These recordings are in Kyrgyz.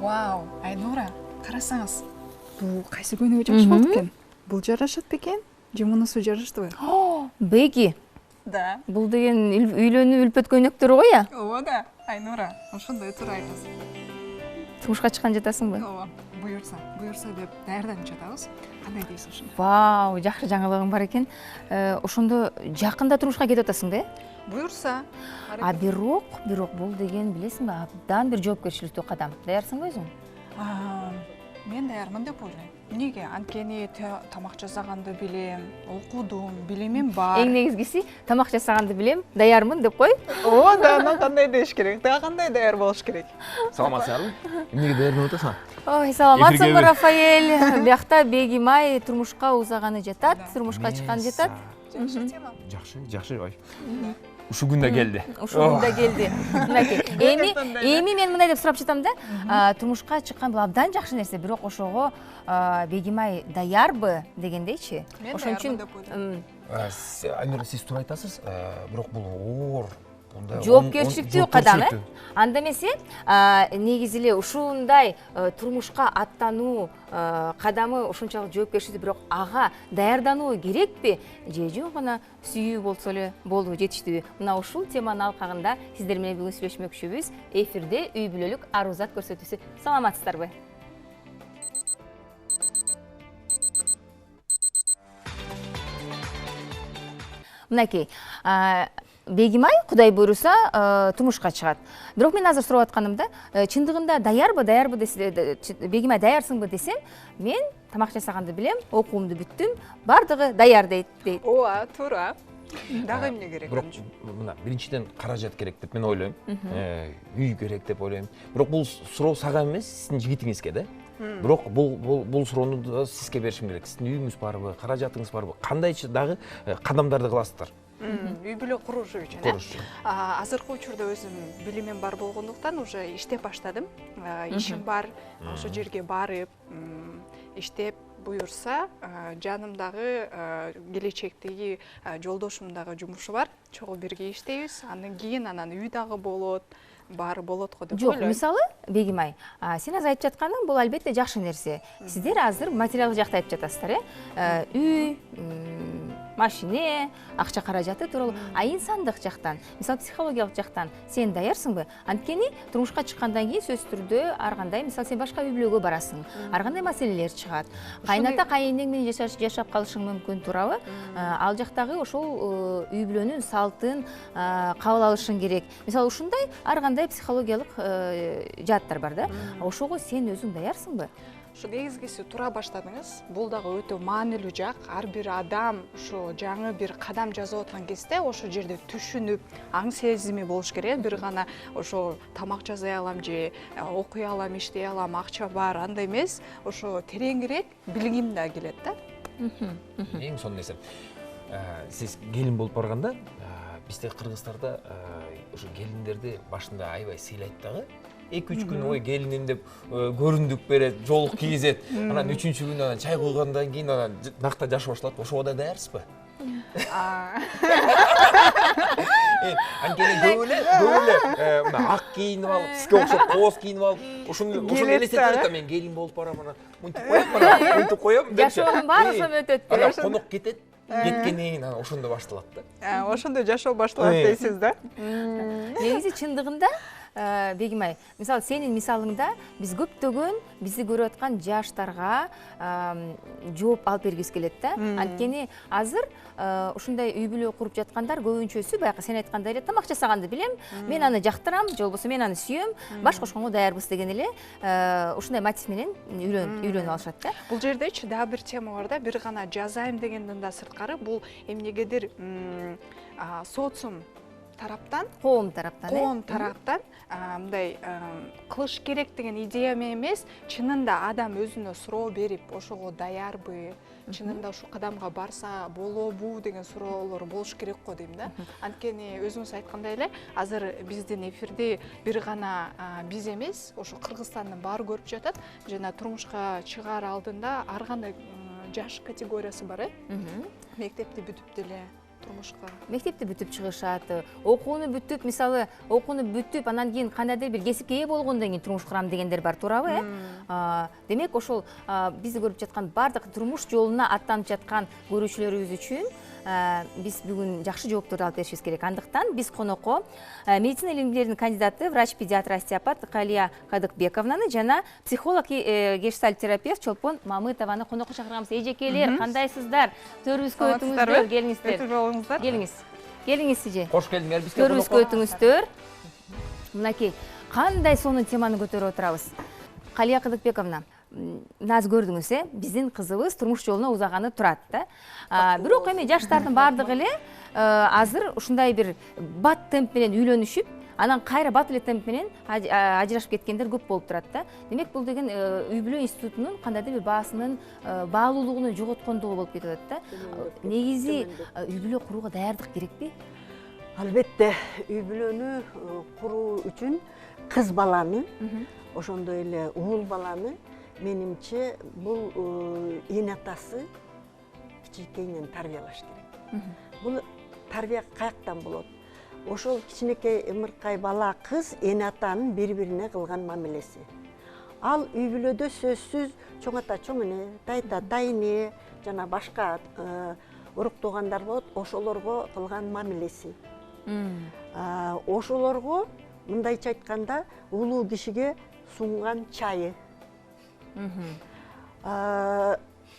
Вау, Айнура, қарасаңыз, бұл қайсы көңіл жаш болды екен? Бұл жарашат бекен? Же мұнысы жарашты ғой? Беги, Да. бұл деген үйленіп үлпет көйнектер ғой я? Ова да, Айнура, ошондой тура айтасыз. Тұрмышқа шыққан жатасың ба? Ова, бұйырса деп даярданып жатабыз. Кандай дейсіз ошондо? Вау, жақсы жаңалығың бар екен. Ошондо жақында тұрмышқа кетіп атасың да? Бұйырса. А бирок бұл деген білесің ба, абдан бір жоопкерчиликтүү кадам. Даярсың ба өзүң? Мен даярмын деп ойлойм. Неге? Анткени тамак жасаганды билем, окудум, билимим бар. Эң негизгиси тамак жасаганды билем, даярмын деп кой. Ооба, да, кандай деш керек? Да, кандай даяр болуш керек? Саламатсыңарбы? Эмнеге даярданып атасың? Ой, саламатсыңбы, Рафаэль? Биякта Бегимай турмушка узаганы жатат, турмушка чыкканы жатат. Жакшы тема. Жакшы, ой. Ушу күн да келди. Ушул күндө келди. Мынакей. Эми мен мындай деп сурап жатам да, турмушка чыккан бул абдан жакшы нерсе, бирок ошого Бегимай даярбы дегендейчи. Ошон үчүн Айнура, сиз туура айтасыз, бирок бул оор, жоопкерчиликтүү кадам, анда эмесе, негизи эле ушундай турмушка аттануу кадамы ушунчалык жоопкерчиликтүү, бирок ага даярдануу керекпи? Же жөн гана сүйүү болсо эле болду, жетиштиби? Мына ушул теманын алкагында сиздер менен бүгүн сүйлөшмөкчүбүз. Эфирде үй бүлөлүк арузат көрсөтүүсү. Саламатсыздарбы? Мынакей, Бегимай Кудай буйруса турмушка чыгат. Бирок мен азыр сурап атканымда, чындыгында даярбы Бегимай даярсыңбы десем, мен тамак жасаганды билем, окуумду бүттүм, бардыгы даяр дейт. Ооба, туура. Дагы эмне керек? Бирок мына биринчиден каражат керек деп мен ойлойм. Үй керек деп ойлойм. Бирок бул суроо сага эмес, сиздин жигитиңизге да. Бирок бул суроону сизге беришим керек. Сиздин үйүңүз барбы, каражатыңыз барбы? Кандайчы дагы кадамдарды кыласыздар? Үй бүлө куруушу үчүн. Азыркы учурда өзүм билимим бар болгондуктан уже иштеп баштадым. Ишим бар, ошол жерге барып, иштеп буюрса, жанымдагы келечектеги жолдошумдун дагы жумушу бар. Чогуу бирге иштейбиз. Андан кийин үй дагы болот. Баары болот го деп ойлойм. Жок, мисалы, Бегимай, сен азыр айтып жатканың бул албетте жакшы нерсе. Сиздер азыр материалдык жакта айтып жатасыздар, үй, машине, акча каражаты тууралуу. А инсандык жактан, мисалы психологиялык жактан сен даярсыңбы? Анткени турмушка чыккандан кийин сөзсүз түрдө ар кандай, мисалы сен башка үй бүлөгө барасың, ар кандай маселелер чыгат. Кайната кайынең менен жашап калышың мүмкүн, туурабы? Ал жактагы ошол үй бүлөнүн салтын кабыл алышың керек. Мисалы ушундай ар кандай психологиялык жааттар бар да. Ошого сен өзүң даярсыңбы? Ушу негизгиси туура баштадыңыз. Бул дагы өтө маанилүү жак. Ар бир адам ушу жаңы бир кадам жасап аткан кезде ошол жерде түшүнүп, аң сезими болуш керек. Бир гана ошо тамак жасай алам же окуй алам, иштей алам, акча бар, андай эмес. Ошо тереңирээк билгим да келет да. Эң сонун нерсе. Сиз келин болуп барганда, бизде Кыргызстарда ошо келиндерди башында аябай сыйлайт дагы. 2-3 күн ой келиним деп көрүндүк берет, жолук кийизет. Анан 3-чү күнү чай койгондон кийин анан накта жашап башталат. Ошого да даярсызбы? Анткени көп эле мына ак кийинип алып, сизге окшоп кооз кийинип алып, ошону элестетип атат. Мен келин болуп барам, анан мынтип коем, Жашоонун баары ошону өтөт. Анан конок кетет. Кеткенден кийин ошондо башталат да. Ошондо жашоо башталат дейсиз да? Негизи чындыгында Бегимай, мисалы сенин мисалыңда биз көптөгөн бизди көрүп аткан жаштарга жооп алып бергибиз келет да. Анткени азыр ушундай үй бүлө куруп жаткандар көбүнчөсү баягы сен айткандай эле тамак жасаганды билем, мен аны жактырам, же болбосо мен аны сүйөм, баш кошконго даярбыз деген эле ушундай мотив менен үйлөнүп алышат да. Бул жердечи дагы бир тема бар да, бир гана жазайм дегенден да сырткары, бул эмнегедир социум тараптан коом тараптан мындай кылыш керек деген идеяме эмес, чынында адам өзүнө суроо берип, ошого даярбы, чынында ушу кадамга барса болобу деген суроолор болуш керек го дейм да. Анткени өзүңүз айткандай эле, азыр биздин эфирди бир гана биз эмес, ошо Кыргызстандын баары көрүп жатат. Жана турмушка чыгаар алдында ар кандай жаш категориясы бар, мектепти бүтүп деле турмушка. Мектепти бүтүп чыгышат, окууну бүтүп, мисалы, окууну бүтүп, анан кийин кандайдыр бир кесипке ээ болгондон кийин турмуш курам дегендер бар, туурабы, Демек, ошол бизди көрүп жаткан бардык турмуш жолуна аттанып жаткан көрүүчүлөрүбүз үчүн биз бүгүн жакшы жоопторду алып беришибиз керек. Андыктан биз конокко медицина илимдеринин кандидаты, врач-педиатр, остеопат Калия Кадыкбековнаны жана психолог, гештальт-терапевт Чолпон Мамытованы конокко чакырганбыз. Эжекелер, кандайсыздар? Төрүбүзгө өтүңүздөр, келиңиздер. Келиңиз сиже. Кош келдиңер бизге. Төрүбүзгө өтүңүздөр. Мынакей, кандай сонун теманы көтөрүп отурабыз. Калия Кадыкбековна, наз көрдүңүз, биздин кызыбыз турмуш жолуна узаганы турат да. Бирок эми жаштардын баардыгы эле азыр ушундай бир бат темп менен үйлөнүшүп, анан кайра бат эле темп менен ажырашып кеткендер көп болуп турат да. Демек, бул деген үй бүлө институтунун кандайдыр бир баасынын баалуулугун жоготкондугу болуп кетип атат да. Негизи үй бүлө курууга даярдык керекпи? Албетте, үй бүлөнү куруу үчүн кыз баланы, ошондой эле уул баланы менимче бул эне атасы кичинекейинен тарбиялаш керек. Бул тарбия каяктан болот? Ошол кичинекей ымыркай бала кыз эне атанын бири-бирине кылган мамилеси. Ал үй бүлөдө сөзсүз чоң ата, чоң эне, тайта, тайне жана башка урук туугандар болот, ошолорго кылган мамилеси. Ошолорго мындайча айтканда улуу кишиге сунган чайы.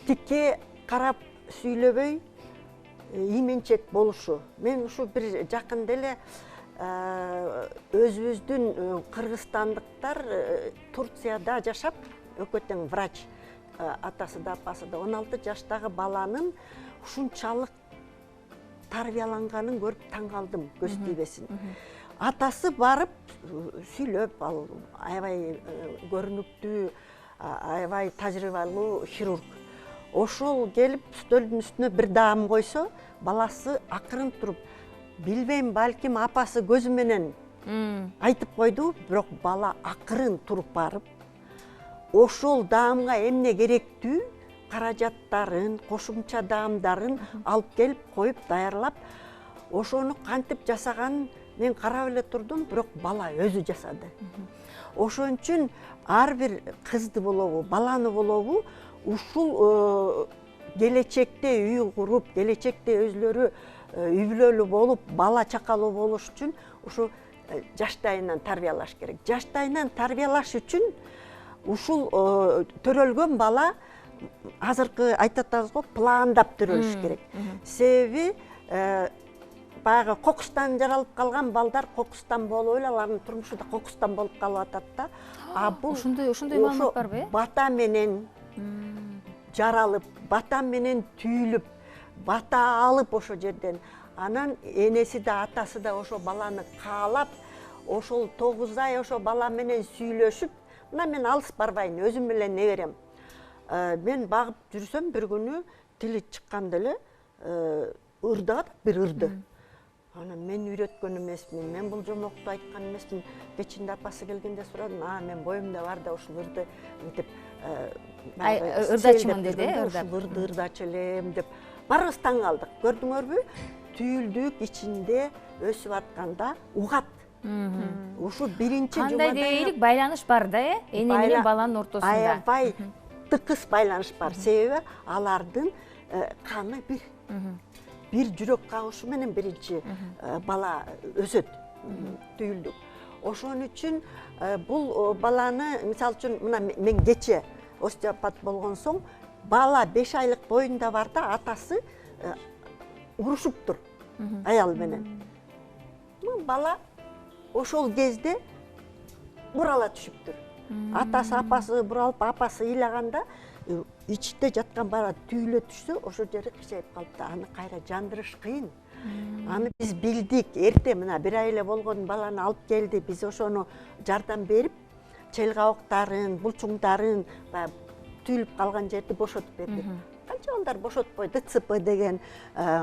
Тикке карап сүйлөбөй именчек болушу. Мен ушу бир жакында эле өзүбүздүн кыргызстандыктар Турцияда жашап, өкөтең врач, атасы да апасы да 16 жаштагы баланын ушунчалык тарбияланганын көрүп таң калдым, көз тийбесин. Атасы барып сүйлөп, ал аябай көрүнүктүү, аябай тажрыйбалуу хирург. Ошол келип стөлдүн үстүнө бир даам койсо, баласы акырын туруп, билбейм, балким апасы көзү менен айтып койду, бирок бала акырын туруп барып, ошол даамга эмне керектүү каражаттарын, кошумча даамдарын алып келип коюп даярлап, ошону кантип жасаганын мен карап эле турдум, бирок бала өзү жасады. Ошон үчүн ар бир кызды болобу, баланы болобу, ушул келечекте үй куруп, келечекте өзлөрү үй бүлөлүү болуп, бала чакалуу болуш үчүн ушу жаштайынан тарбиялаш керек. Жаштайынан тарбиялаш үчүн ушул төрөлгөн бала азыркы айтып атабыз го, пландап төрөлүш керек. Себеби баягы кокустан жаралып калган балдар кокустан болуп эле, алардын турмушу да кокустан болуп калып атат да. Бул ошондой маалымат барбы? Бата менен жаралып, бата менен түйүлүп, бата алып ошо жерден, анан энеси да атасы да ошо баланы каалап, ошол 9 ай ошо бала менен сүйлөшүп, мына мен алыс барбайын, өзүм менен неберем. Мен багып жүрсөм бир күнү тили чыкканда эле ырдагат, бир ырды. Анан мен үйрөткөн эмесмин, мен бул жомокту айткан эмесмин. Кечинде апасы келгенде сурадым, мен боюмда бар да ушул ырды мынтип ырдачымын деди, ушул ырды ырдачу элем деп. Барыбыз таң калдык. Көрдүңөрбү? Түйүлдүк ичинде өсүп атканда угат. Ушу биринчи жумадан кандай дейlik байланыш бар да, эне менен баланын ортосунда. Аябай тыкыз байланыш бар. Себеби алардын каны бир. Бир жүрөк кагышы менен биринчи бала өсөт, түйүлдүк. Ошон үчүн бул баланы, мисалы үчүн, мына мен кече остеопат болгон соң, бала 5 айлык боюнда барда атасы урушуптур аял менен. Бала ошол кезде бурала түшүптүр. Атасы, апасы буралып, апасы ыйлаганда, ичте жаткан бала түйүлө түшсө, ошол жери кичейип калып да, аны кайра жандырыш кыйын. Аны биз билдик. Эрте мына бир ай эле болгон баланы алып келди. Биз ошону жардам берип, чел кабыктарын, булчуңдарын, түйүлүп калган жерди бошотуп бердик. Канча балдар бошотпой, ДЦП деген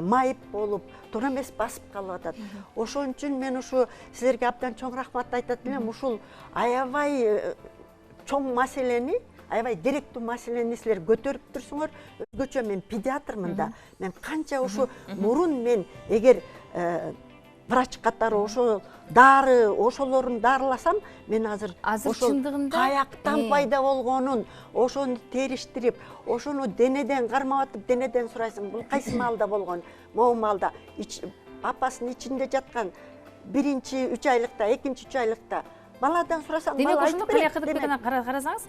майып болуп, туура эмес басып калып атат. Ошон үчүн мен ушу силерге абдан чоң рахмат айтат элем. Ушул аябай чоң маселени, аябай деректүү маселени силер көтөрүп турсуңар. Өзгөчө мен педиатрмын да. Мен канча ушу мурун мен эгер врач катары ошол дары, ошолорун дарыласам, мен азыр чындыгында каяктан пайда болгонун, ошону териштирип, ошону денеден кармап атып, денеден сурайсың, бул кайсы маалда болгон? Могу маалда апасынын ичинде жаткан биринчи 3 айлыкта, экинчи 3 айлыкта баладан сурасаң, демек ошондо карасаңыз,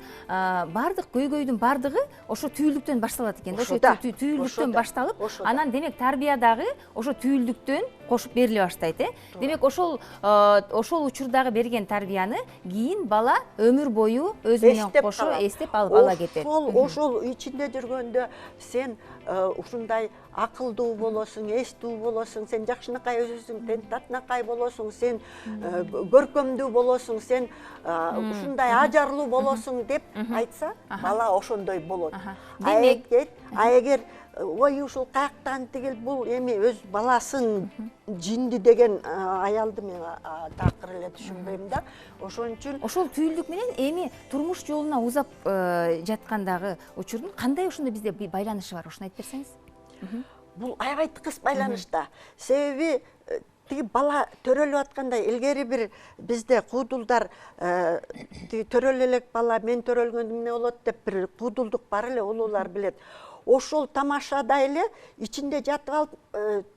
бардык көйгөйдүн бардыгы ошо түйүлдүктөн башталат экен. Ошо түйүлдүктөн башталып, анан демек тарбия дагы ошо түйүлдүктөн кошуп бериле баштайт, Демек ошол учурдагы берген тарбияны кийин бала өмүр бою өзү менен кошо эстеп алып ала кетет. Ошол ичинде жүргөндө сен ушундай акылдуу болосуң, эстүү болосуң, сен жакшынакай өсөсүң, сен татынакай болосуң, сен көркөмдүү болосуң, сен ушундай ажарлуу болосуң деп айтса, бала ошондой болот. А эгер ой ушул каяктан тигил бул эми өз баласын жинди деген аялды мен такыр эле түшүнбөйм да. Ошон үчүн ошол түйүлдүк менен эми турмуш жолуна узап жаткандагы учурдун кандай ошондой бизде байланышы бар, ошону айтып берсеңиз? Бул аябай тыгыз байланышта. Себеби тиги бала төрөлүп атканда илгери бир бизде куудулдар төрөлө элек бала мен төрөлгөндө эмне болот деп бир куудулдук бар эле, улуулар билет. Ошол тамашада эле ичинде жатып алып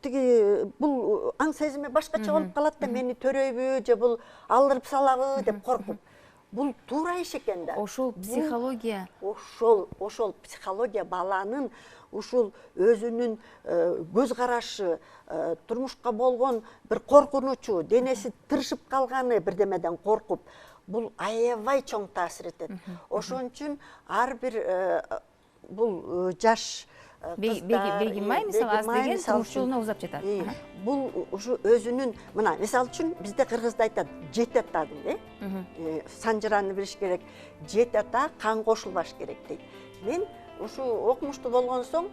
тиги бул аң сезими башкача болуп калат да, мени төрөйбү же бул алдырып салабы деп коркуп. Бул туура иш экен да. Ошол психология. Ошол психология баланын ушул өзүнүн көз карашы, турмушка болгон бир коркунучу, денеси тыршып калганы, бирдемеден коркуп, бул аябай чоң таасир этет. Ошон үчүн ар бир бул жаш Бегимай мисалы аз деген турмуш жолуна узап жатат. Бул ушу өзүнүн, мына мисалы үчүн бизде кыргызда айтат, 7 ата дейт, санжыраны билиш керек. 7 ата кан кошулбаш керек дейт. Мен ушу окумуштуу болгон соң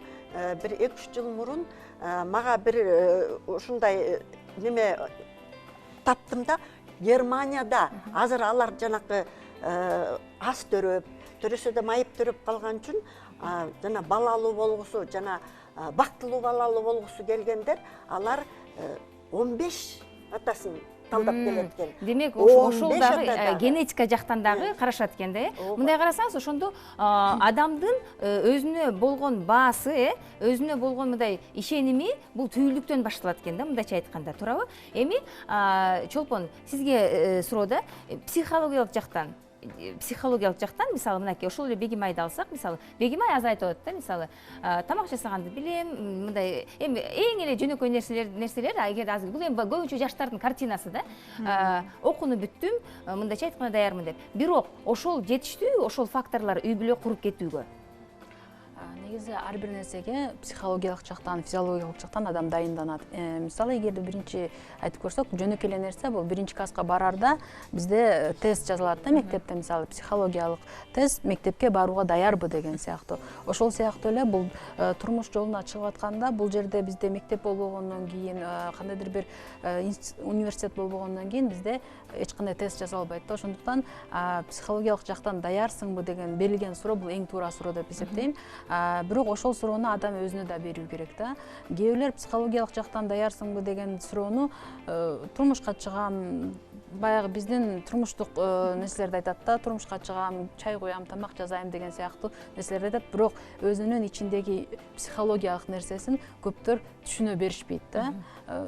бир 2-3 жыл мурун мага бир ушундай неме таптым да, Германияда азыр алар жанакы ас төрөсө да майып төрөп калган үчүн жана балалуу болгусу, жана бактылуу балалуу болгусу келгендер, алар 15 атасын талдап келет экен. Демек ошол дагы генетика жактан дагы карашат экен да, Мындай карасаңыз, ошондо адамдын өзүнө болгон баасы, өзүнө болгон мындай ишеними бул түйүлдүктөн башталат экен да, мындайча айтканда, туурабы? Эми Чолпон, сизге суроо да, психологиялык жактан мисалы мынакей ошол эле Бегимайды алсак, мисалы Бегимай азыр айтып атат да, мисалы тамак жасаганды билем, мындай эми эң эле жөнөкөй нерселер, эгер азыр бул эми көбүнчө жаштардын картинасы да, окууну бүттүм, мындайча айтканда даярмын деп. Бирок ошол жетиштүү, ошол факторлор үй бүлө куруп кетүүгө. Негизи ар бир нерсеге психологиялык жактан, физиологиялык жактан адам дайынданат. Мисалы, эгерде биринчи айтып көрсөк, жөнөкөй эле нерсе бул биринчи класска барарда бизде тест жазылат да, мектепте, мисалы психологиялык тест, мектепке барууга даярбы деген сыяктуу. Ошол сыяктуу эле бул турмуш жолуна чыгып атканда, бул жерде бизде мектеп болбогондон кийин, кандайдыр бир университет болбогондон кийин бизде эч кандай тест жазалбайт да. Ошондуктан психологиялык жактан даярсыңбы деген берилген суроо бул эң туура суроо деп эсептейм. Бирок ошол суроону адам өзүнө да берүү керек да. Кээ бирлер психологиялык жактан даярсыңбы деген суроону турмушка чыгам, баягы биздин турмуштук нерселерди айтат да, турмушка чыгам, чай куям, тамак жасайм деген сыяктуу нерселерди айтат, бирок өзүнүн ичиндеги психологиялык нерсесин көптөр түшүнө беришпейт да.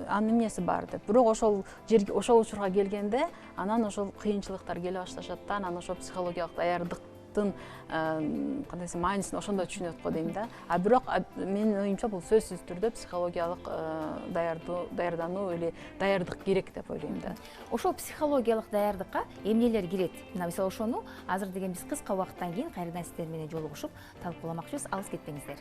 Анын эмнеси бар деп. Бирок ошол жерге, ошол учурга келгенде, анан ошол кыйынчылыктар келе башташат да, анан ошол психологиялык даярдык кандай десем маанисин ошондо түшүнөт го дейм да. Бирок менин оюмча бул сөзсүз түрдө психологиялык даярдануу или даярдык керек деп ойлойм да. Ошол психологиялык даярдыкка эмнелер кирет? Мисалы ошону азыр деген биз кыска убакыттан кийин кайрадан сиздер менен жолугушуп талкууламакчыбыз. Алыс кетпеңиздер.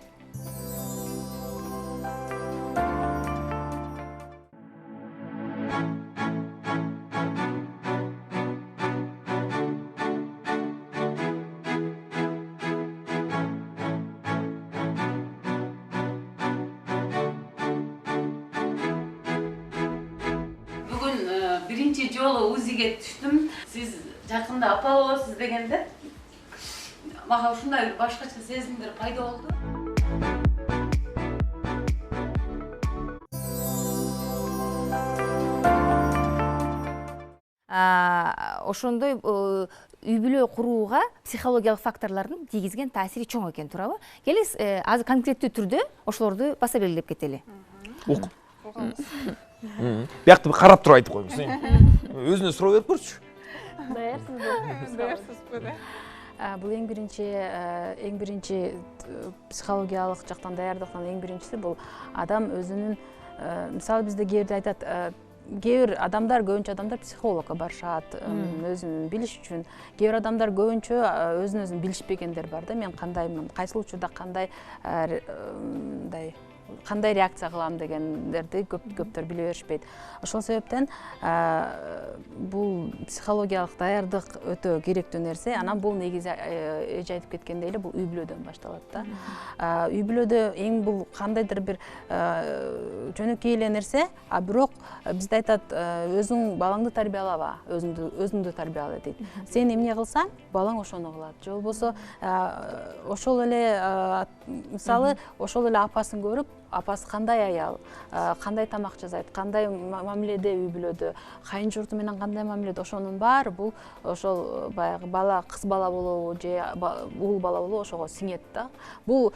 биринчи жолу УЗИге түштүм. Сиз жакында апа болосуз дегенде мага ушундай бир башкача сезимдер пайда болду. Ошондой үй бүлө курууга психологиялык факторлордун тийгизген таасири чоң экен, туурабы? Келиңиз азыр конкреттүү түрдө ошолорду баса белгилеп кетели. Биякты карап туруп айтып коюңуз. Өзүнө суроо берип көрчү. Даярсызбы? Бул эң биринчи психологиялык жактан даярдыктан эң биринчиси бул адам өзүнүн, мисалы бизде кээ бирде айтат, кээ бир адамдар, көбүнчө адамдар психологко барышат, өзүн билиш үчүн. Кээ бир адамдар көбүнчө өзүн билишпегендер бар да, мен кандаймын, кайсыл учурда кандай реакция кылам дегендерди көптөр биле беришпейт. Ошол себептен бул психологиялык даярдык өтө керектүү нерсе. Анан бул негизи эже айтып кеткендей эле бул үй бүлөдөн башталат да. Үй бүлөдө эң бул кандайдыр бир жөнөкөй эле нерсе, а бирок бизде айтат, өзүң балаңды тарбиялаба, өзүңдү тарбияла дейт. Сен эмне кылсаң, балаң ошону кылат. Же болбосо ошол эле мисалы ошол эле апасын көрүп, апасы кандай аял, кандай тамак жасайт, кандай мамиледе үй бүлөдө, кайын журту менен кандай мамиледе, ошонун баары бул ошол баягы бала кыз бала болобу же уул бала болобу ошого сиңет да. Бул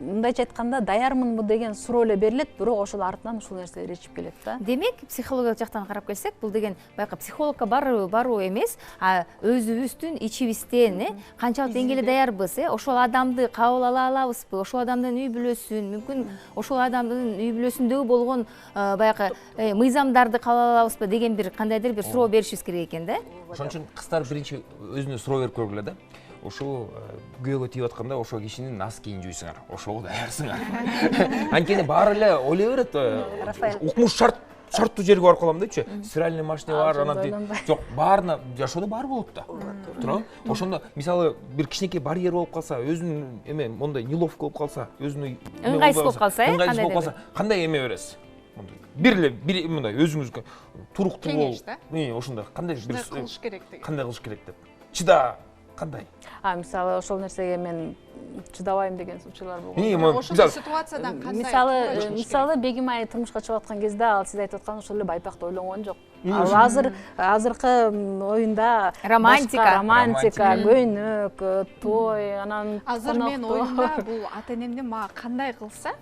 мындайча айтканда даярмынбы деген суроо эле берилет, бирок ошол артынан ушул нерселер ичип келет да. Демек, психологиялык жактан карап келсек, бул деген баягы психологко баруу эмес, а өзүбүздүн ичибизден канчалык деңгээлде даярбыз, ошол адамды кабыл ала алабызбы, ошол адамдын үй бүлөсүн, мүмкүн ошол адамдын үй бүлөсүндөгү болгон баягы мыйзамдарды кабыл ала алабызбы деген бир кандайдыр бир суроо беришибиз керек экен да. Ошон үчүн кыздар биринчи өзүнө суроо берип көргүлө да. Ошо күйөөгө тийип атканда ошол кишинин наз кийин жуйсуңар, ошого даярсыңар. Анткени баары эле ойлой берет, укмуш шарттуу жерге барып калам дейчү. Стиральный машина бар, анан жок, баарына жашоодо бар болот да. Туурабы? Ошондо мисалы бир кичинекей барьер болуп калса, өзүнүн эме мондай неловко болуп калса, өзүнүн ыңгайсыз болуп калса, кандай эме бересиз? Бир мындай өзүңүзгө туруктуу болуп, ошондой кандай бир кылыш керек деген. Кандай кылыш керек деп. Чыда, кандай? Мисалы ошол нерсеге мен чыдабайм деген учурлар болгон. Ошол ситуациядан кандай? Мисалы Бегимай турмушка чыгып аткан кезде ал сиз айтып аткан ошол эле байпакты ойлонгон жок. Ал азыркы оюнда романтика, көйнөк, той, анан азыр мен оюмда бул ата-энемдин мага кандай кылса,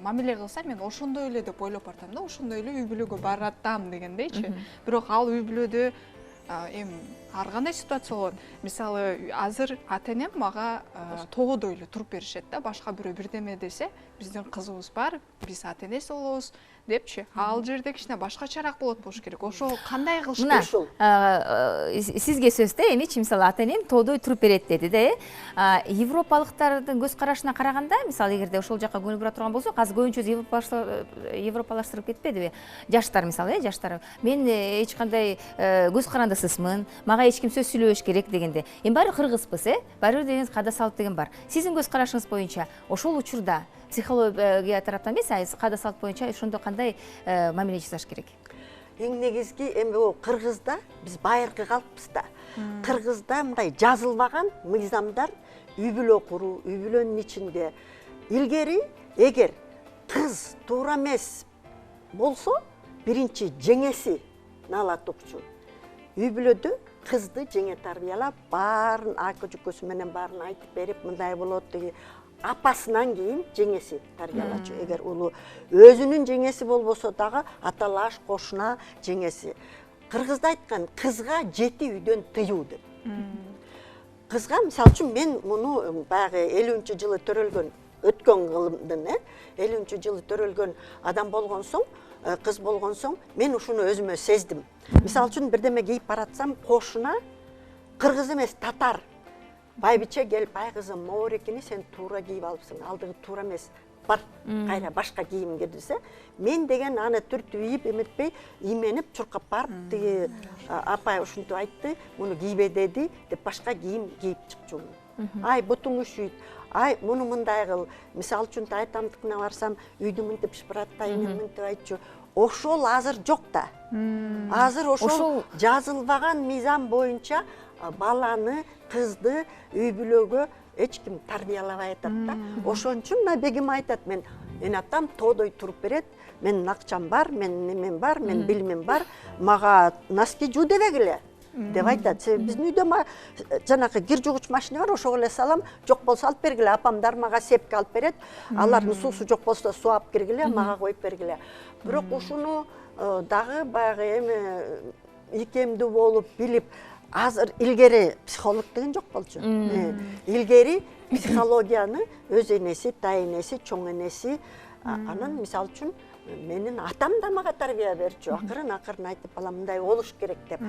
мамиле кылса, мен ошондой эле деп ойлоп бартам да, ошондой эле үй бүлөгө баратам дегендейчи. Бирок ал үй бүлөдө эми ар кандай ситуация болот. Мисалы азыр ата-энем мага тоодой эле туруп беришет да, башка бирөө бирдеме десе, биздин кызыбыз бар, биз ата-энеси болобуз депчи. Ал жерде кичине башкачараак болот болуш керек. Ошол кандай кылыш керек? Сизге сөз да, эмичи мисалы ата-энем тоодой туруп берет деди да. Европалыктардын көз карашына караганда, мисалы эгерде ошол жака көңүл бура турган болсок, азыр көбүнчөсү европалаштырып кетпедиби? Жаштар мисалы, жаштар. Мен эч кандай көз карандысызмын, мага эч ким сөз сүйлөбөш керек дегенде. Эми баары кыргызбыз, баары деген када салт деген бар. Сиздин көз карашыңыз боюнча ошол учурда психология тараптан эмес, када салт боюнча ошондо кандай мамиле жасаш керек? Эң негизги эми бул Кыргызда биз байыркы калыппыз да. Кыргызда мындай жазылбаган мыйзамдар үй бүлө куруу, үй бүлөнүн ичинде илгери эгер кыз туура эмес болсо, биринчи жеңеси алат укчу. Үй бүлөдө кызды жеңе тарбиялап, баарын ака жүкөсү менен баарын айтып берип, мындай болот деген апасынан кийин жеңеси тарбиялачу. Эгер улу өзүнүн жеңеси болбосо дагы аталаш, кошуна жеңеси. Кыргызда айткан кызга 7 үйдөн тыюу деп. Кызга мисалы үчүн мен муну баягы 50-жылы төрөлгөн өткөн кылымдын, 50-жылы төрөлгөн адам болгон соң, кыз болгон соң, мен ушуну өзүмө сездим. Мисалы үчүн бирдеме кийип баратсам, кошуна кыргыз эмес, татар байбиче келип, ай кызым, моорекини сен туура кийип алыпсың, алдыгы туура эмес, бар, кайра башка кийим кирдисе, мен деген аны түртүп ийип эметпей, именип чуркап барып, тиги апай ушинтип айтты, муну кийбе деди деп башка кийим кийип чыкчумун. Ай бутуң үшүйт, ай муну мындай кыл, мисалы үчүн айтамдыкына барсам, үйдү мынтип шыпырат, мынтип айтчу. ошол азыр жок да. Азыр ошол жазылбаган мыйзам боюнча баланы, кызды үй бүлөгө эч ким тарбиялабай атат да. Ошон үчүн мына бегим айтат, мен атам тоодой туруп берет, менин акчам бар, менин немем бар, менин билимим бар, мага носки жуу дебегиле деп айтат. Биздин үйдө жанакы кир жугуч машина бар, ошого эле салам, жок болсо алып бергиле. Апамдар мага сепке алып берет. Алардын суусу жок болсо суу алып киргиле, мага коюп бергиле. Бирок ушуну дагы баягы эми икемдүү болуп билип, азыр илгери психолог деген жок болчу. Илгери психологияны өз энеси, тай энеси, чоң энеси, анан мисалы үчүн менин атам да мага тарбия берчү. Акырын айтып, бала мындай болуш керек деп.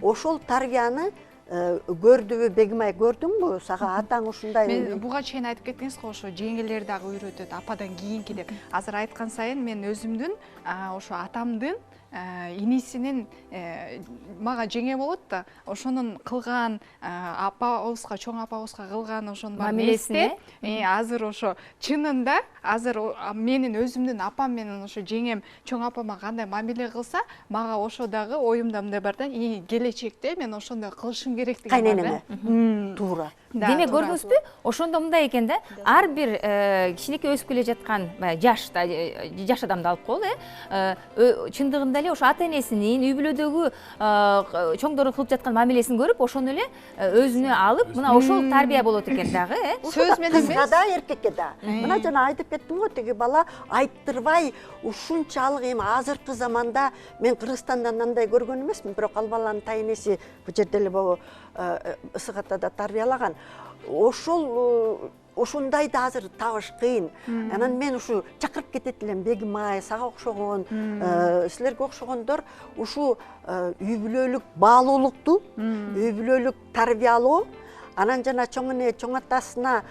Ошол тарбияны көрдүбү, Бегимай, көрдүңбү? Сага атаң ушундай. Мен буга чейин айтып кеттиңиз го, ошо жеңгелер дагы үйрөтөт, ападан кийинки деп. Азыр айткан сайын мен өзүмдүн, ошо атамдын инисинин мага жеңе болот да, ошонун кылган апабызга, чоң апабызга кылган ошонун мамилесине азыр ошо чынында азыр менин өзүмдүн апам менен ошо жеңем чоң апама кандай мамиле кылса, мага ошо дагы оюмда мындай бар да, келечекте мен ошондой кылышым керек деген бар да. Кайненеме туура. Демек көрдүңүзбү, ошондо мындай экен да, ар бир кичинекей өсүп келе жаткан жаш адамды алып коелу, чындыгында эле ошо ата энесинин үй бүлөдөгү чоңдордун кылып жаткан мамилесин көрүп, ошону эле өзүнө алып, мына ошол тарбия болот экен дагы, сөз менен эмес. Кызга да, эркекке да. Мына жана айтып кеттим го, тиги бала айттырбай ушунчалык эми азыркы заманда мен Кыргызстандан андай көргөн эмесмин, бирок ал баланын тай энеси бу жерде эле могу Ысык Атада тарбиялаган. Ошондой да азыр табыш кыйын. Анан мен ушу чакырып кетет элем, Бегимай, сага окшогон, силерге окшогондор ушу үй бүлөлүк баалуулукту, үй бүлөлүк тарбиялоо, анан жана чоң эне, чоң атасына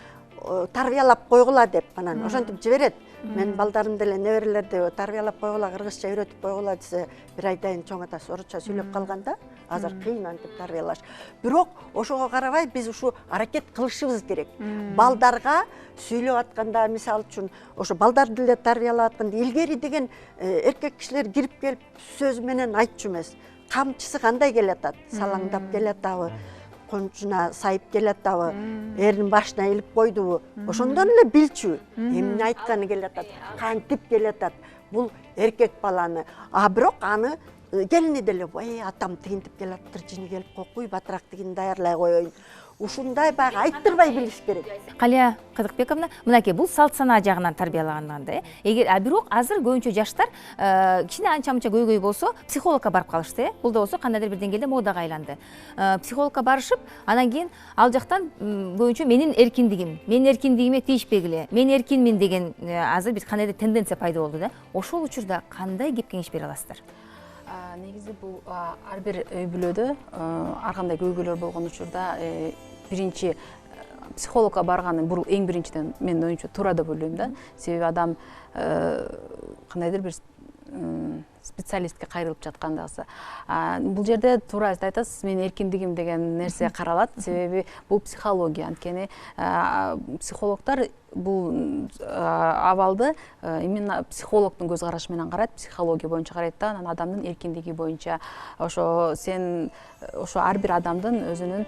тарбиялап койгула деп, анан ошентип жиберет. Мен балдарымды эле, неберелерди тарбиялап койгула, кыргызча үйрөтүп койгула десе, бир айдан чоң атасы орусча сүйлөп калганда, азыр кыйын антип тарбиялаш. Бирок ошого карабай биз ушу аракет кылышыбыз керек. Балдарга сүйлөп атканда, мисалы үчүн, ошо балдарды эле тарбиялап атканда, илгери деген эркек кишилер кирип келип сөз менен айтчу эмес. Камчысы кандай келатат? Салаңдап келатабы? Кончуна сайып келатабы, эринин башына илип койдубу, ошондон эле билчү, эмне айтканы келатат, кантип келатат. Бул эркек баланы, бирок аны келини деле, атам тигинтип келаптыр, жини келип койкуй, батыраак тигин даярлай коеюн. Ушундай баягы айттырбай билиш керек. Калия Кыдыкбековна, мынакей бул салт санаа жагынан тарбиялаганда, эгер бирок азыр көбүнчө жаштар кичине анча-мынча көйгөй болсо, психологко барып калышты, бул да болсо кандайдыр бир деңгээлде модага айланды. Психологко барышып, анан кийин ал жактан көбүнчө менин эркиндигиме тийишпегиле, мен эркинмин деген азыр бир кандайдыр тенденция пайда болду да. Ошол учурда кандай кеп кеңеш бере аласыздар? Негизи бул ар бир үй бүлөдө ар кандай көйгөйлөр болгон учурда биринчи психологко барганы бул эң биринчиден менин оюмча туура деп ойлойм да. Себеби адам кандайдыр бир специалистке кайрылып жаткандагысы. Бул жерде туура айтасыз, менин эркиндигим деген нерсе каралат. Себеби бул психология. Анткени психологдор бул абалды именно психологдун көз карашы менен карайт, психология боюнча карайт да, анан адамдын эркиндиги боюнча. Ошо ар бир адамдын өзүнүн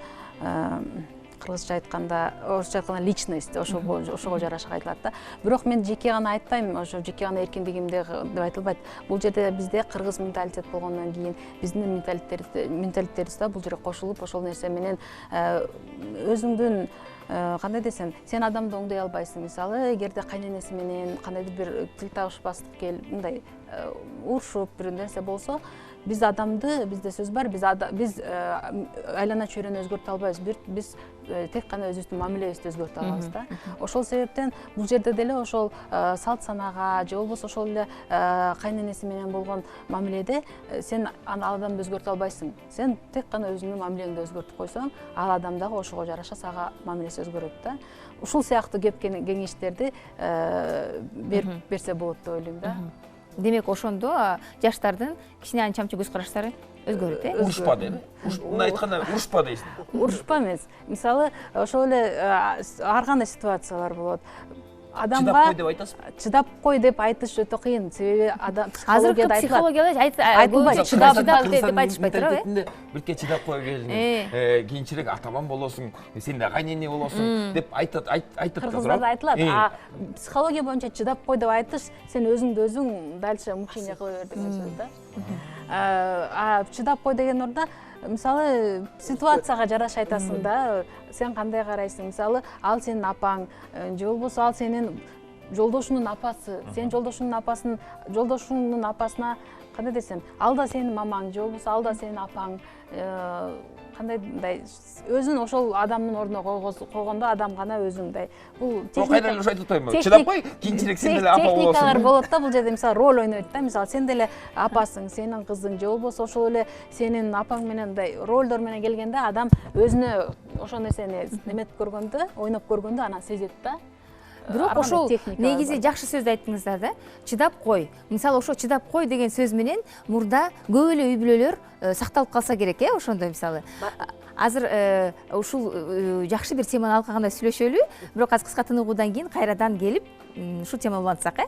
кыргызча айтканда, орусча айтканда личность, ошого жараша айтылат да. Бирок мен жеке гана айтпайм, ошо жеке гана эркиндигимде деп айтылбайт. Бул жерде бизде кыргыз менталитет болгондон кийин биздин менталитетибиз да бул жерге кошулуп, ошол нерсе менен өзүңдүн кандай десем, сен адамды оңдой албайсың. Мисалы, эгерде кайненеси менен кандайдыр бир тил табышпастык келип, мындай урушуп бир нерсе болсо, биз адамды, бизде сөз бар, биз айлана чөйрөнү өзгөртө албайбыз. Биз тек гана өзүбүздүн мамилебизди өзгөртө алабыз да. Ошол себептен бул жерде деле ошол салт санаага же болбосо ошол эле кайненеси менен болгон мамиледе сен ал адамды өзгөртө албайсың. Сен тек гана өзүңдүн мамилеңди өзгөртүп койсоң, ал адам дагы ошого жараша сага мамилеси өзгөрөт да. Ушул сыяктуу кеп кеңештерди берсе болот деп ойлойм да. Демек ошондо жаштардын кичине анча-мынча көз караштары өзгөрөт, Урушпа дейм. Муну айтканда урушпа дейсиң. Урушпа эмес. Мисалы, ошол эле ар кандай ситуациялар болот. адамга кой деп айтасызбы? чыдап кой деп айтыш өтө кыйын, себеби азыркы психологияда психологияда чыдап деп айтышпайт туурабы? Бирке чыдап кой келин, кийинчерээк атаман болосуң, сен да кайнене болосуң деп айтып тура. Кыргыздарда айтылат. Психология боюнча чыдап кой деп айтыш, сен өзүңдү өзүң дальше мучение кыла бер деген сөз да. Чыдап кой деген ордо мисалы ситуацияга жараша айтасың да, сен кандай карайсың? Мисалы ал сенин апаң, же болбосо ал сенин жолдошуңдун апасы, сен жолдошуңдун апасына кандай десем, ал да сенин мамаң, же болбосо ал да сенин апаң, кандайдай өзүн ошол адамдын ордуна койгондо адам гана өзүңдөй. Бул кайра эле айтып атпайбы? Чыдап кой, кийинчерээк сен деле апа болосуң. Техникалар болот да, бул жерде мисалы роль ойнойт да. Мисалы сен деле апасың, сенин кызың, же болбосо ошол эле сенин апаң менен мындай ролдор менен келгенде адам өзүнө ошол нерсени неметип көргөндө, ойноп көргөндө анан сезет да. Бирок ошол негизи жакшы сөз айттыңыздар да. Чыдап кой. Мисалы ошо чыдап кой деген сөз менен мурда көп эле үй бүлөлөр сакталып калса керек, ошондой мисалы. Азыр ушул жакшы бир теманы алкаганда сүйлөшөлү, бирок азыр кыска тыныгуудан кийин кайрадан келип ушул теманы улантсак,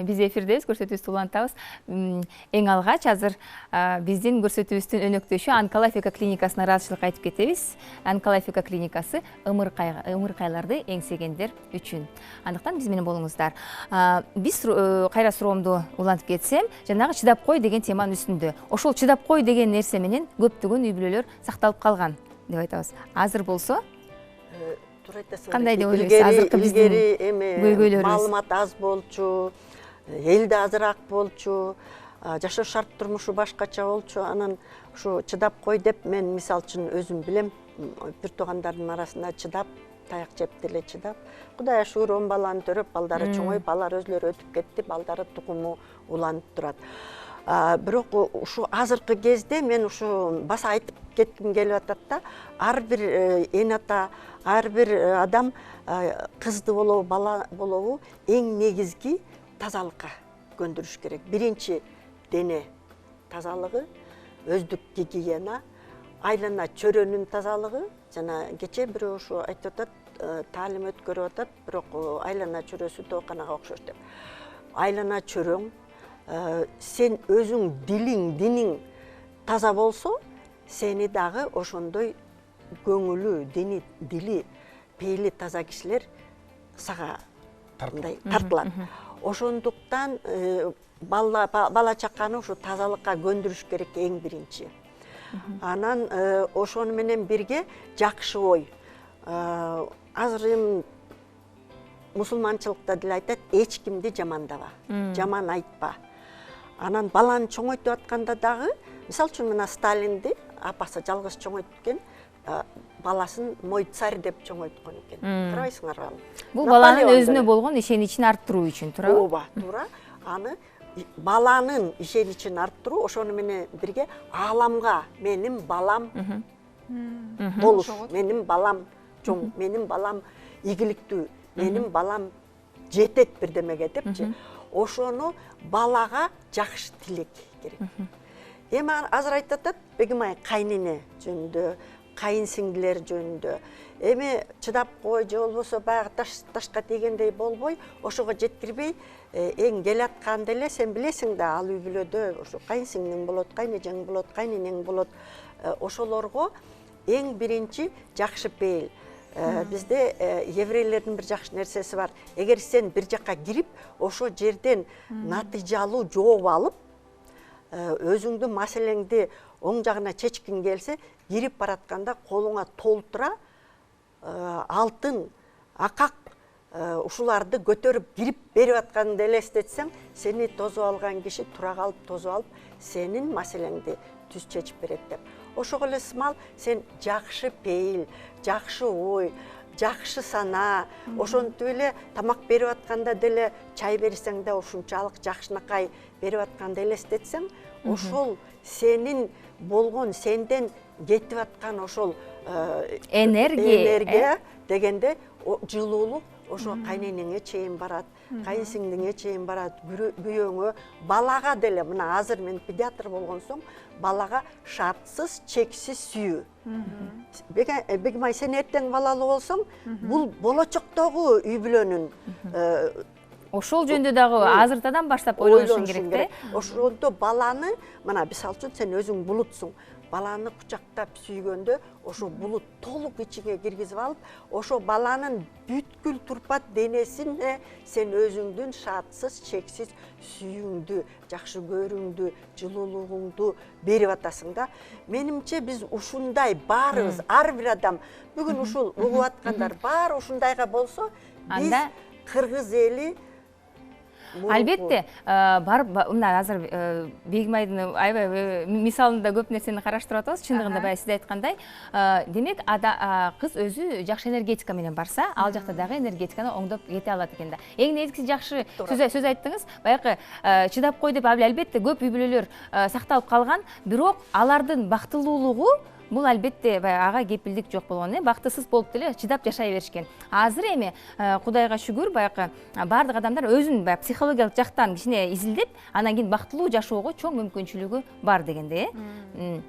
Биз эфирдебиз, көрсөтүүбүздү улантабыз. Эң алгач азыр биздин көрсөтүүбүздүн өнөктөшү онкология клиникасына ыраазычылык айтып кетебиз. Онкология клиникасы ымыркайларды эңсегендер үчүн. Андыктан биз менен болуңуздар. Биз кайра суроомду улантып кетсем, жанагы чыдап кой деген теманын үстүндө. Ошол чыдап кой деген нерсе менен көптөгөн үй бүлөлөр сакталып калган деп айтабыз. Азыр болсо кандай деп ойлойсуз? Азыркы биздин көйгөйлөрүбүз маалымат аз болчу, эл да азыраак болчу, жашоо шарт турмушу башкача болчу. Анан ушу чыдап кой деп мен мисал үчүн өзүм билем, бир туугандардын арасында чыдап, таяк жеп деле чыдап, Кудай шүгүр 10 баланы төрөп, балдары чоңоюп, балдар өзлөрү өтүп кетти, балдары тукуму уланып турат. Бирок ушу азыркы кезде мен ушу баса айтып кетким келип атат да, ар бир ата, ар бир адам кызды болобу, бала болобу эң негизги тазалыкка көндүрүш керек. Биринчи дене тазалыгы, өздүк гигиена, айлана чөрөнүн тазалыгы. Жана кече бирөө ушу айтып атат, таалим өткөрүп атат, бирок айлана чөрөсү тооканага окшош деп. Айлана чөрөң, сен өзүң диниң таза болсо, сени дагы ошондой көңүлү, дили, пейили таза кишилер сага тартылат. Ошондуктан бала чаканы ушу тазалыкка көндүрүш керек эң биринчи. Анан ошону менен бирге жакшы ой. Азыр эми мусулманчылыкта деле айтат, эч кимди жамандаба, жаман айтпа. Анан баланы чоңойтуп атканда дагы, мисалы үчүн мына Сталинди апасы жалгыз чоңойткен, баласын мой царь деп чоңойткон экен. Карабайсыңарбы? Бул баланын өзүнө болгон ишеничин арттыруу үчүн, туурабы? Ооба, туура. Аны баланын ишеничин арттыруу, ошону менен бирге ааламга менин балам болуш, менин балам чоң, менин балам ийгиликтүү, менин балам жетет бирдемеге депчи. Ошону балага жакшы тилек керек. Эми азыр айтып атат, Бегимай кайнене жөнүндө, кайын сиңдилер жөнүндө. Эми чыдап кой, же болбосо баягы ташка тийгендей болбой, ошого жеткирбей, эң келатканда эле сен билесиң да, ал үй бүлөдө ошо кайын сиңдиң болот, кайнежең болот, кайненең болот. Ошолорго эң биринчи жакшы пейил. Бизде еврейлердин бир жакшы нерсеси бар. Эгер сен бир жакка кирип, ошо жерден натыйжалуу жооп алып, өзүңдүн маселеңди оң жагына чечкиң келсе, кирип баратканда колуңа толтура алтын, акак ушуларды көтөрүп кирип берип атканды элестетсең, сени тосуп алган киши тура калып тосуп алып, сенин маселеңди түз чечип берет деп. Ошого эле сымал сен жакшы пейил, жакшы ой, жакшы сана, ошентип эле тамак берип атканда деле чай берсең да ушунчалык жакшынакай берип атканды элестетсең, ошол сенин болгон сенден кетип аткан ошол энергия дегенде жылуулук ошо кайненеңе чейин барат, кайынсиңдиңе чейин барат, күйөөңө, балага деле. Мына азыр мен педиатр болгон соң, балага шартсыз, чексиз сүйүү. Бегимай, сен эртең балалуу болсоң, бул болочоктогу үй бүлөнүн ошол жөнүндө дагы азыртадан баштап ойлонушуң керек да. Ошондо баланы, мына мисалы үчүн сен өзүң булутсуң, баланы кучактап сүйгөндө ошо булут толук ичиңе киргизип алып, ошо баланын бүткүл турпат денесине сен өзүңдүн шартсыз, чексиз сүйүүңдү, жакшы көрүүңдү, жылуулугуңду берип атасың да. Менимче биз ушундай баарыбыз, ар бир адам бүгүн ушул угуп аткандар баары ушундайга болсо, биз кыргыз эли албетте барып мына азыр Бегимайдын аябай мисалында көп нерсени караштырып атабыз. Чындыгында баягы сиз айткандай, демек кыз өзү жакшы энергетика менен барса, ал жакта дагы энергетиканы оңдоп кете алат экен да. Эң негизгиси жакшы сөз айттыңыз. Баягы чыдап кой деп албетте көп үй бүлөлөр сакталып калган, бирок алардын бактылуулугу бул албетте ага кепилдик жок болгон, бактысыз болуп деле чыдап жашай беришкен. Азыр эми Кудайга шүгүр, баягы бардык адамдар өзүн баягы психологиялык жактан кичине изилдеп, анан кийин бактылуу жашоого чоң мүмкүнчүлүгү бар дегенде,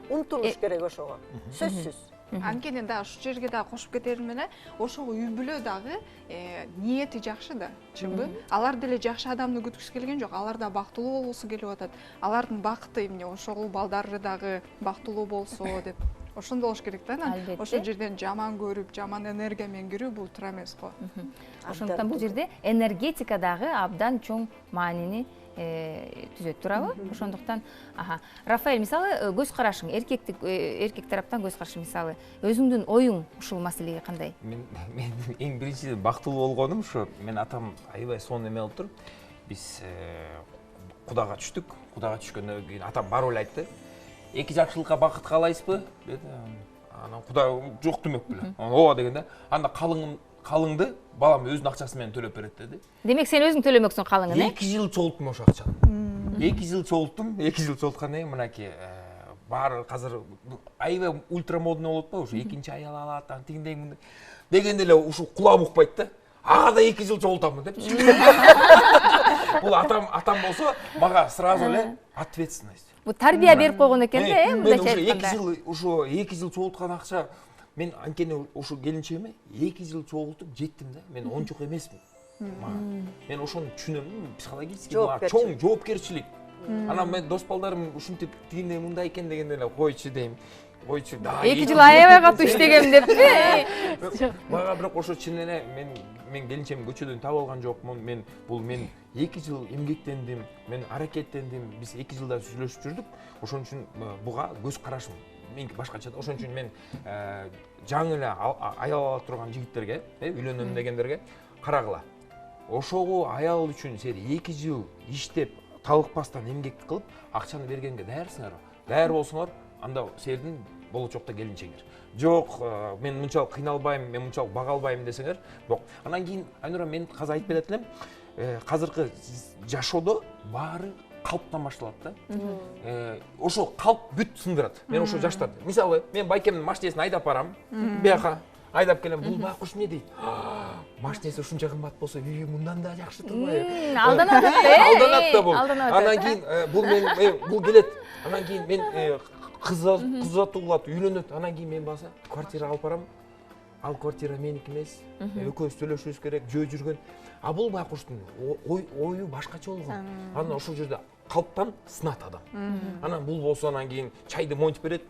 умтулуш керек ошого. Сөзсүз. Анткени да ушу жерге да кошуп кетерим эле, ошого үй бүлө дагы ниети жакшы да, чынбы? Алар деле жакшы адамды күткүсү келген жок, алар да бактылуу болбосу келип атат. Алардын бакыты эмне, ошол балдары дагы бактылуу болсо деп. Ошондой болуш керек да. Ошол жерден жаман көрүп, жаман энергия менен кирүү бул туура эмес го. Ошондуктан бул жерде энергетика дагы абдан чоң маанини түзөт, туурабы? Ошондуктан, Рафаэль, мисалы, көз карашың, эркек тараптан көз карашы, мисалы, өзүңдүн оюң ушул маселеге кандай? Мен эң биринчи бактылуу болгонум ушу, мен атам аябай сонун эме болуп туруп, биз Кудайга түштүк. Кудайга түшкөндөн кийин атам барып эле айтты. Эки жакшылыкка бакыт каалайсызбы? Деди. Анан Кудай жок демек беле. Ооба дегенде, анда калыңды балам өзүнүн акчасы менен төлөп берет деди. Демек сен өзүң төлөмөксүң калыңын, 2 жыл чогулттум ошо акчаны. 2 жыл чогулттум, 2 жыл чогулткандан кийин мынакей баары азыр аябай ультрамодный болуп атпайбы, ушу экинчи аял алат, аны тигиндей дегенде эле ушу кулагым укпайт да. Ага да 2 жыл чогултамын депчи. Бул атам болсо мага сразу эле ответственность. Бул тарбия берип койгон экен да, мындайча айтканда. Ушу 2 жыл чогулткан акча, мен анткени ушу келинчегиме 2 жыл чогултуп жеттим да. Мен ончук эмесмин. Мен ошону түшүнөм, психологически чоң жоопкерчилик. Анан мен дос балдарым ушинтип тигиндей мындай экен дегенде эле койчу дейм. Койчу да. 2 жыл аябай катуу иштегем деппи. Мага бирок ошо чын эле мен келинчегим көчөдөн таап алган жокмун. Мен 2 жыл эмгектендим, мен аракеттендим. Биз 2 жылда сүйлөшүп жүрдүк. Ошон үчүн буга көз карашым меники башкача. Ошон үчүн мен жаңы эле аял ала турган жигиттерге, үйлөнөм дегендерге карагыла. Ошого аял үчүн сен 2 жыл иштеп, талыкпастан эмгек кылып, акчаны бергенге даярсыңарбы? Даяр болсоңор, анда силердин болочокто келинчеңер. Жок, мен мынчалык кыйналбайм, мен мынчалык бага албайм десеңер, жок. Анан кийин Айнура, мен азыр айтып берет элем, азыркы жашоодо баары калптан башталат да. Ошо калп бүт сындырат. Мен ошо жаштарды. Мисалы, мен байкемдин машинесин айдап барам, бияка айдап келем, бул байкуш эмне дейт? Машинеси ушунча кымбат болсо, үйү мындан да жакшы турбайбы? Алданат да. Алданат да бул. Анан кийин бул келет. Анан кийин мен кыз атуулат, үйлөнөт. Анан кийин мен баса квартира алып барам. Ал квартира меники эмес. Экөөбүз төлөшүбүз керек, жөө жүргөн. А бул байкуштун ою башкача болгон. Анан ошол жерде калптан сынат адам. Анан бул болсо анан кийин чайды монтип берет.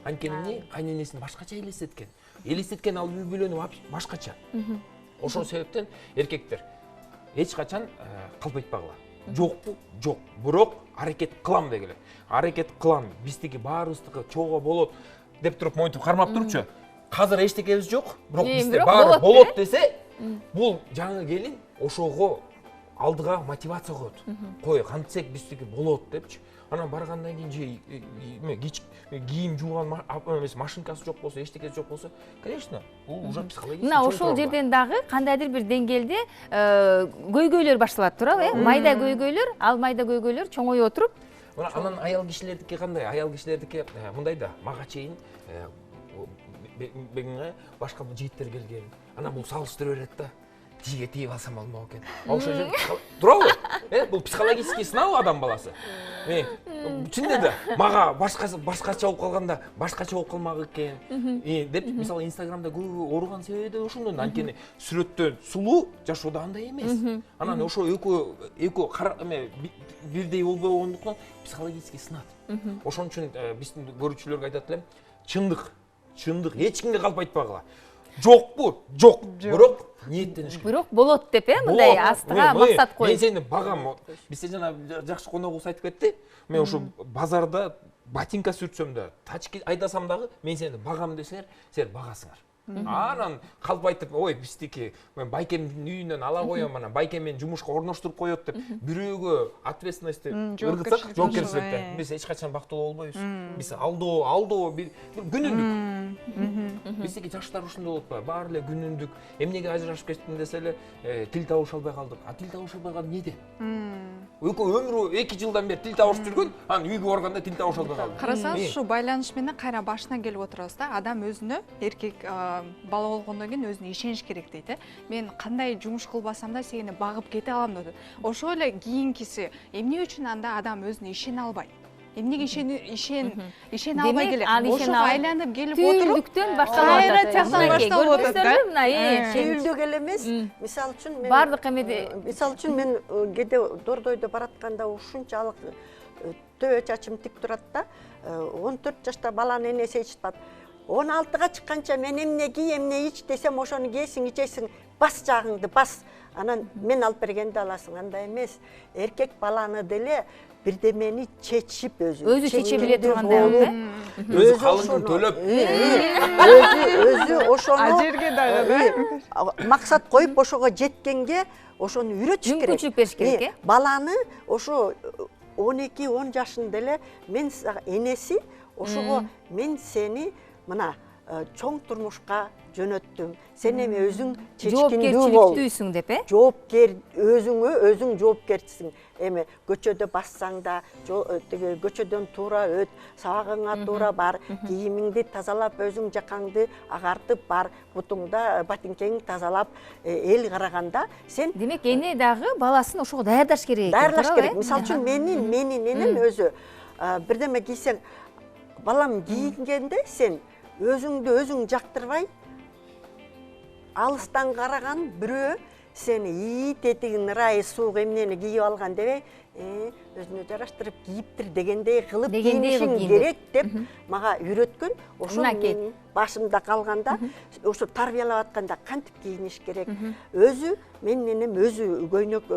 Анткени кайненесин башкача элестеткен. Элестеткен ал үй бүлөнү башкача. Ошол себептен эркектер эч качан калп айтпагыла. Жокпу? Жок. Бирок аракет кылам дегиле. Аракет кылам. Биздики баарыбыздыкы чоого болот деп туруп монтип кармап турчу. Казыр эчтекебиз жок, бирок бизде бирок баары болот, болот десе, бул жаңы келин ошого алдыга мотивация коет. Кой, кантсек биздики болот депчи. Анан баргандан кийин же кийим жууган машинкасы жок болсо, эчтекеси жок болсо, конечно, бул уже психологический. Мына ошол жерден дагы кандайдыр бир деңгээлде көйгөйлөр башталат туурабы? Майда көйгөйлөр, ал майда көйгөйлөр чоңое отуруп, анан аял кишилердики кандай? Аял кишилердики мындай да, мага чейин бегиңе башка жигиттер келген. Анан бул салыштырып берет да. Тиге тийип алсам болмок экен. Ошол жер туурабы? Бул психологический сынау адам баласы. Чынында да мага башкача болуп калганда башкача болуп калмак экен. Деп мисалы Инстаграмда көп ооруган себеби да ошондон. Анткени сүрөттөн сулуу, жашоодо андай эмес. Анан ошо экөө бирдей болбой болгондуктан психологический сынат. Ошон үчүн биздин көрүүчүлөргө айтат элем, чындык эч кимге калп айтпагыла. Жокпу? Жок. Бирок ниеттениш керек. бирок болот деп, мындай астыга максат коюп. Мен сени багам. Бизде жана жакшы коногубуз айтып кетти. Мен ошо базарда ботинка сүртсөм да, тачки айдасам дагы, мен сени багам десеңер, силер багасыңар. Анан калп айтып, ой, биздики мен байкемдин үйүнөн ала коем, анан байкем мени жумушка орноштуруп коет деп, бирөөгө ответственность ыргытсак, жоопкерчиликте биз эч качан бактылуу болбойбуз. Биз алдоо бир күнүндүк. Биздики жаштар ушундай болуп атпайбы? Баары эле күнүндүк. Эмнеге ажырашып кеттим десе эле, тил табыша албай калдык. А тил табыша албай калды эмнеден? Өмүрү 2 жылдан бери тил табышып жүргөн, анан үйгө барганда тил табыша албай калды. Карасаңыз, ушу байланыш менен кайра башына келип отурабыз да. Адам өзүнө, эркек бала болгондон кийин өзүнө ишениш керек дейт. Мен кандай жумуш кылбасам да сени багып кете алам деп. Ошол эле кийинкиси эмне үчүн анда адам өзүнө ишене албайт? Эмнеге ишене албай келет? Ошого айланып келип отуруп, түйүлдүктөн башталып кайра тияктан башталып атат да. Түйүлдүк эле эмес. Мисалы үчүн мен Бардык эмеде мисалы үчүн мен кээде дордойдо баратканда ушунчалык төбө чачым тик турат да. 14 жашта баланын энеси айтышпат. 16-га чыкканча мен эмне кий, эмне ич десем, ошону кийесиң, ичесиң, бас жагыңды бас. Анан мен алып бергенди аласың, андай эмес. Эркек баланы деле бирдемени чечип өзү чече биле тургандай, өзү калыңын төлөп, өзү ошону ажерге дагы максат коюп ошого жеткенге ошону үйрөтүш керек. Мүмкүнчүлүк бериш керек, Баланы ошо 12-10 жашында эле мен энеси ошого мен сени мына чоң турмушка жөнөттүм. Сен эми өзүң чечкиндүү бол. Жоопкерчиликтүүсүң деп, Жоопкер өзүң жоопкерчисиң. Эми көчөдө бассаң да, көчөдөн туура өт, сабагыңа туура бар, кийимиңди тазалап, өзүң жакаңды агартып бар, бутуңда ботинкеңди тазалап, эл караганда сен демек эне дагы баласын ошого даярдаш керек. Даярдаш керек. Мисалы үчүн менин энем өзү бирдеме кийсең, балам кийингенде сен өзүңдү өзүң жактырбай, алыстан караган бирөө сени ийит этигин ырайы суук эмнени кийип алган дебей, өзүнө жараштырып кийиптир дегендей кылып кийишиң керек деп мага үйрөткөн. Ошо менин башымда калганда, ошо тарбиялап атканда кантип кийиниш керек. Өзү менин энем өзү көйнөк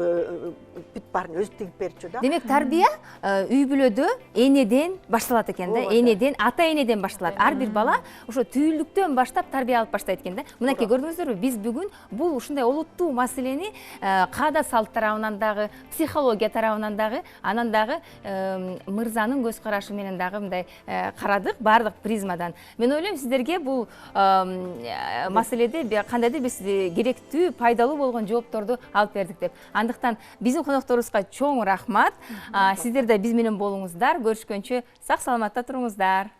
бүт баарын өзү тигип берчү да. Демек тарбия үй бүлөдө энеден башталат экен да, энеден, ата энеден башталат. Ар бир бала ошо түйүлдүктөн баштап тарбия алып баштайт экен да. Мынакей көрдүңүздөрбү, биз бүгүн бул ушундай олуттуу маселени каада салт тарабынан дагы, психология тарабынан дагы, анан дагы мырзанын көз карашы менен дагы мындай карадык, бардык призмадан. Мен ойлойм, сиздерге бул маселеде кандайдыр биз керектүү, пайдалуу болгон жоопторду алып бердик деп. Андыктан биздин конокторубузга чоң рахмат. Сиздер да биз менен болуңуздар. Көрүшкөнчө сак саламатта туруңуздар.